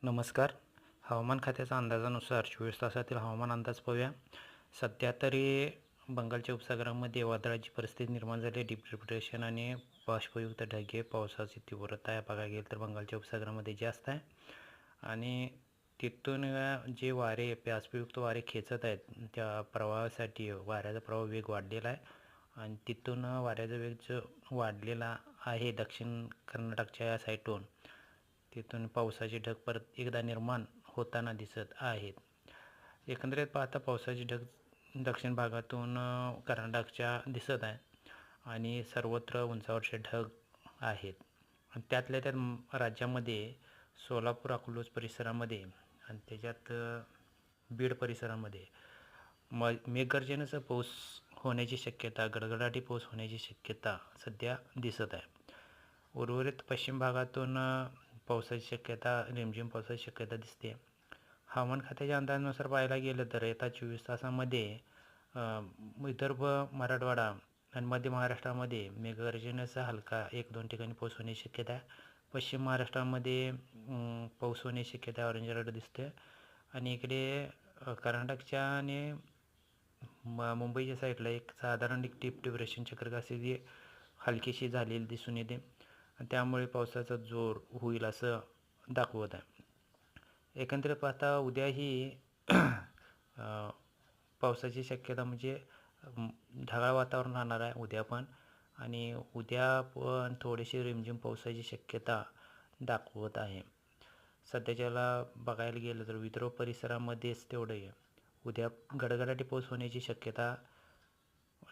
नमस्कार. हवामान खात्याच्या अंदाजानुसार 24 तासातील हवामान अंदाज पाहूया. सध्या तरी बंगालच्या उपसागरामध्ये वादळाची परिस्थिती निर्माण झाली आहे. डीप डिप्रेशन आणि बाष्पयुक्त ढगे पावसाची तीव्रता बघायला गेलं तर बंगालच्या उपसागरामध्ये जास्त आहे आणि तिथून जे वारे बाष्पयुक्त वारे खेचत आहेत त्या प्रवाहासाठी वाऱ्याचा प्रवाह वेग वाढलेला आहे आणि तिथून वाऱ्याचा वेग जो वाढलेला आहे दक्षिण कर्नाटकच्या या साईडून तिथून पावसाचे ढग परत एकदा निर्माण होताना दिसत आहेत. एकंदरीत पाहता पावसाचे ढग दक्षिण भागातून कर्नाटकच्या दिसत आहे आणि सर्वत्र उंचावरचे ढग आहेत आणि त्यातल्या त्यात राज्यामध्ये सोलापूर अकलूज परिसरामध्ये आणि त्याच्यात बीड परिसरामध्ये मेघगर्जनेचा पाऊस होण्याची शक्यता, गडगडाटी पाऊस होण्याची शक्यता सध्या दिसत आहे. उर्वरित पश्चिम भागातून पावसाची शक्यता, रिमझिम पावसाची शक्यता दिसते. हवामान खात्याच्या अंदाजानुसार पाहायला गेलं तर येत्या 24 तासामध्ये विदर्भ, मराठवाडा आणि मध्य महाराष्ट्रामध्ये मेघगर्जनेचा हलका 1-2 ठिकाणी पाऊस होण्याची शक्यता आहे. पश्चिम महाराष्ट्रामध्ये पाऊस होण्याची शक्यता ऑरेंज अलर्ट दिसते आणि इकडे कर्नाटकच्या आणि मुंबईच्या साईडला एक साधारण डीप डिप्रेशन चक्र हलकीशी झालेली दिसून येते आणि त्यामुळे पावसाचा जोर होईल असं दाखवत आहे. एकंदरीत पाहता उद्याही पावसाची शक्यता म्हणजे ढगाळ वातावरण राहणार आहे उद्या पण आणि उद्या पण थोडीशी रिमझिम पावसाची शक्यता दाखवत आहे. सध्याच्याला बघायला गेलं तर विदर्भ परिसरामध्येच तेवढं आहे. उद्या गडगडाटी पाऊस होण्याची शक्यता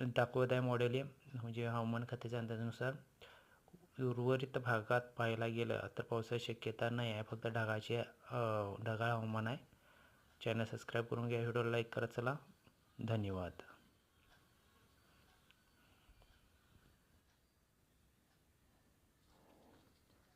दाखवत आहे मॉडेल म्हणजे हवामान खात्याच्या अंदाजानुसार. उर्वरित भागात पाहायला गेलं तर पावसाची शक्यता नाही आहे, फक्त ढगाळ हवामान आहे. चॅनल सबस्क्राईब करून घ्या, व्हिडिओला लाईक करत चला. धन्यवाद.